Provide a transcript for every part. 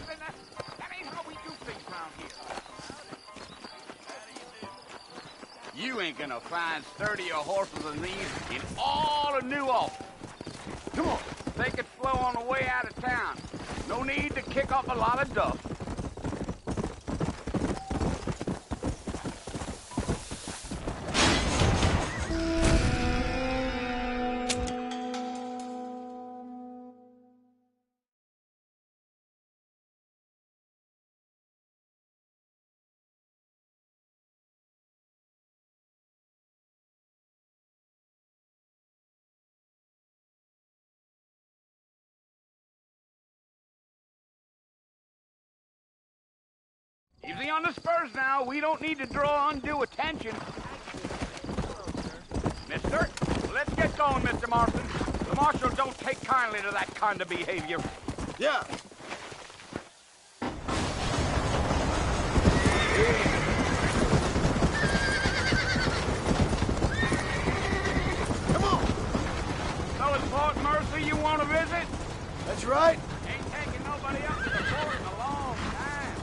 Marston, that ain't how we do things around here. You ain't gonna find sturdier horses than these in all of New York. Come on, take it slow on the way out of town. No need to kick up a lot of dust. Easy on the spurs now. We don't need to draw undue attention. Mister, let's get going, Mr. Marston. The marshal don't take kindly to that kind of behavior. Yeah. Come on. So is Fort Mercy you want to visit? That's right. Ain't taking nobody up to the fort in a long time.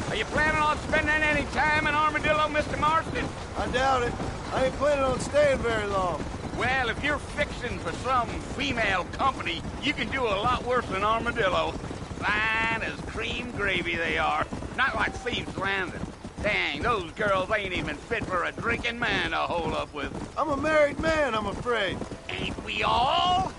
Are you planning on spending any time in Armadillo, Mr. Marston? I doubt it. I ain't planning on staying very long. Well, if you're fixing for some female company, you can do a lot worse than Armadillo. Fine as cream gravy they are. Not like Thieves' Landing. Dang, those girls ain't even fit for a drinking man to hole up with. I'm a married man, I'm afraid. Ain't we all?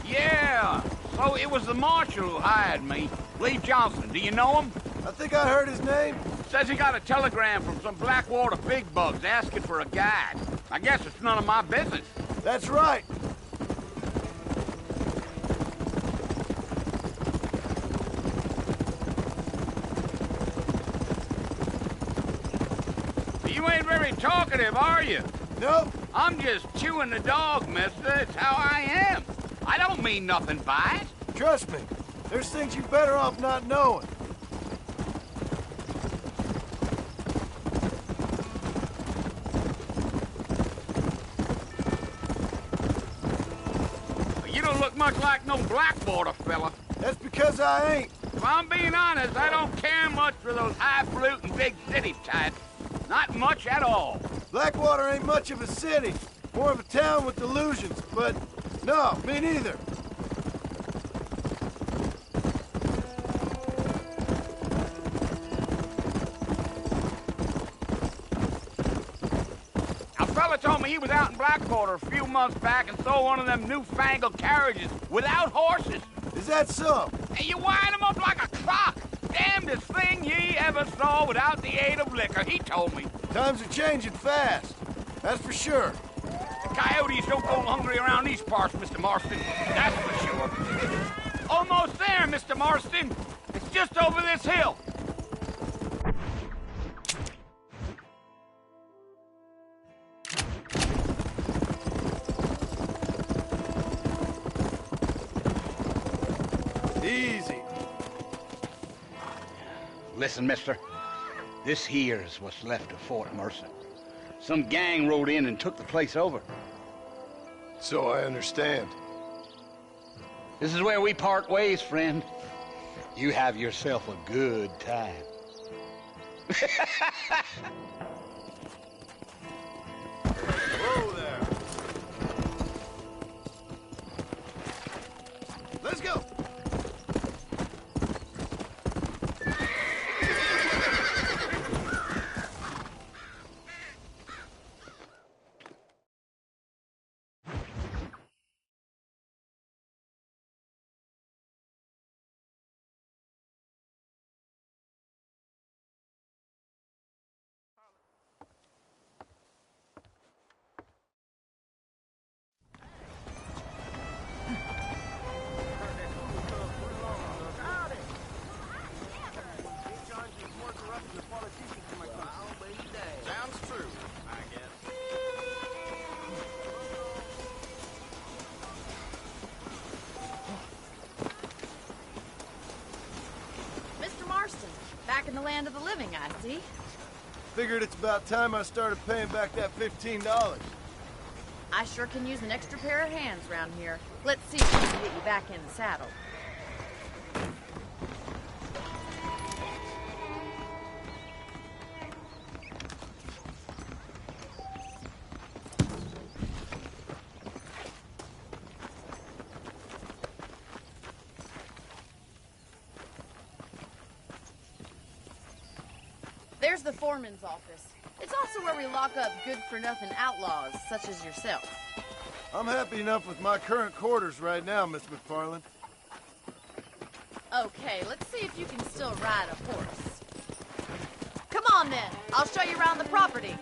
Yeah, so it was the marshal who hired me. Lee Johnson, do you know him? I think I heard his name. Says he got a telegram from some Blackwater big bugs asking for a guide. I guess it's none of my business. That's right. You ain't very talkative, are you? Nope. I'm just chewing the dog, mister. It's how I am. I don't mean nothing by it. Trust me. There's things you're better off not knowing. You don't look much like no Blackwater fella. That's because I ain't. If I'm being honest, I don't care much for those highfalutin big city types. Not much at all. Blackwater ain't much of a city. More of a town with delusions, but no, me neither. A fella told me he was out in Blackwater a few months back and saw one of them newfangled carriages without horses. Is that so? And you wind them up like a clock. Damnedest thing ye ever saw without the aid of liquor, he told me. Times are changing fast. That's for sure. Coyotes don't go hungry around these parts, Mr. Marston. That's for sure. Almost there, Mr. Marston. It's just over this hill. Easy. Listen, mister. This here's what's left of Fort Mercy. Some gang rode in and took the place over. So I understand. This is where we part ways, friend. You have yourself a good time. Whoa there. Let's go. land of the living, I see. Figured it's about time I started paying back that $15. I sure can use an extra pair of hands around here. Let's see if we can get you back in the saddle. There's the foreman's office. It's also where we lock up good-for-nothing outlaws, such as yourself. I'm happy enough with my current quarters right now, Miss McFarland. Okay, let's see if you can still ride a horse. Come on, then. I'll show you around the property.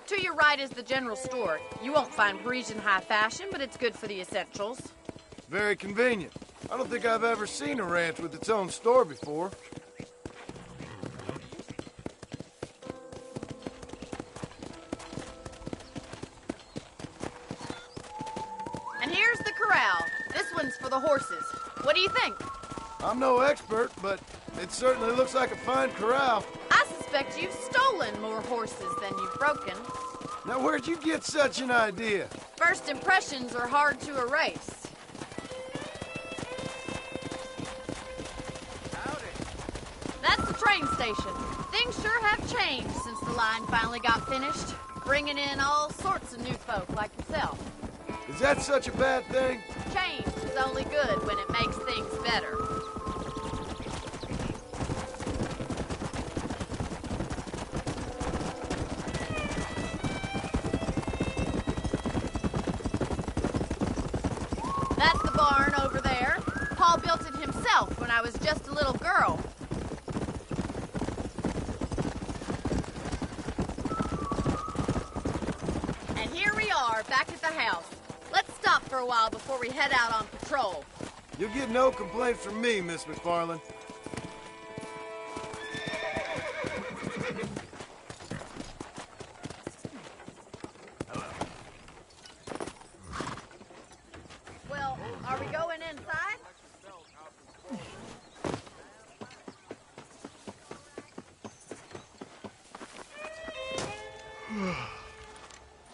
To your right is the general store. You won't find Parisian high fashion, but it's good for the essentials. Very convenient. I don't think I've ever seen a ranch with its own store before. And here's the corral. This one's for the horses. What do you think? I'm no expert, but it certainly looks like a fine corral. I suspect you've stolen more horses than you've broken. Now, where'd you get such an idea? First impressions are hard to erase. That's the train station. Things sure have changed since the line finally got finished, bringing in all sorts of new folk like yourself. Is that such a bad thing? Change is only good when it makes things better. That's the barn over there. Paul built it himself when I was just a little girl. And here we are, back at the house. Let's stop for a while before we head out on patrol. You'll get no complaints from me, Miss McFarland. Well, are we going inside?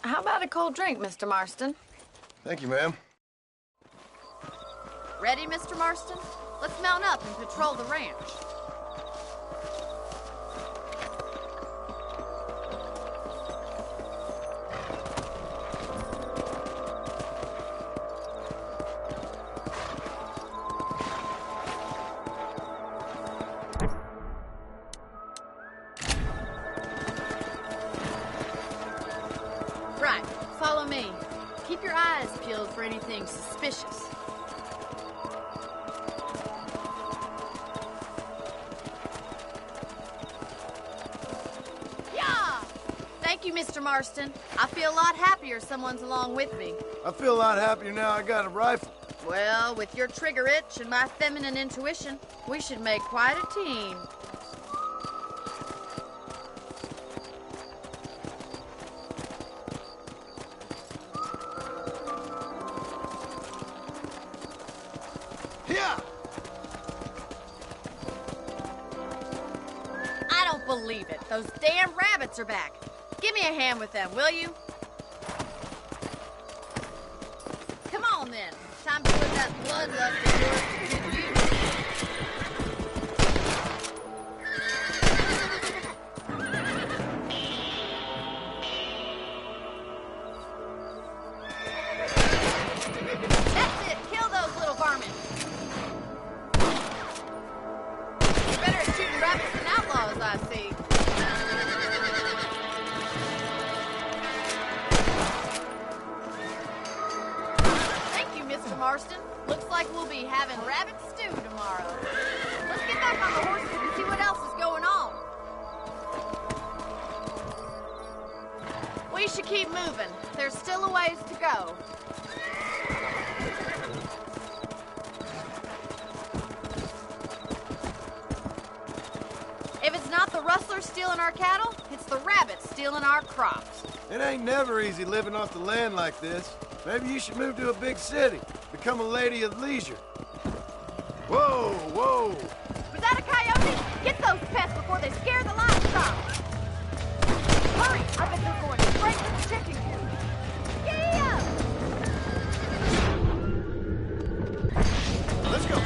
How about a cold drink, Mr. Marston? Thank you, ma'am. Ready, Mr. Marston? Let's mount up and patrol the ranch. Right, follow me. Keep your eyes peeled for anything suspicious. Yeah! Thank you, Mr. Marston. I feel a lot happier someone's along with me. I feel a lot happier now I got a rifle. Well, with your trigger itch and my feminine intuition, we should make quite a team. Yeah! I don't believe it. Those damn rabbits are back. Give me a hand with them, will you? Come on, then. Time to put that bloodlust of yours to good use. That's it. Kill those little varmints. You're better at shooting rabbits than outlaws, I see. Thank you, Mr. Marston. Looks like we'll be having rabbit stew tomorrow. Let's get back on the horses and see what else is going on. We should keep moving. There's still a ways to go. rustlers stealing our cattle, it's the rabbits stealing our crops. It ain't never easy living off the land like this. Maybe you should move to a big city. Become a lady of leisure. Whoa, whoa! Was that a coyote? Get those pests before they scare the livestock. Hurry! I bet they're going straight to the chicken coop. Yeah! Let's go.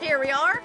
Here we are.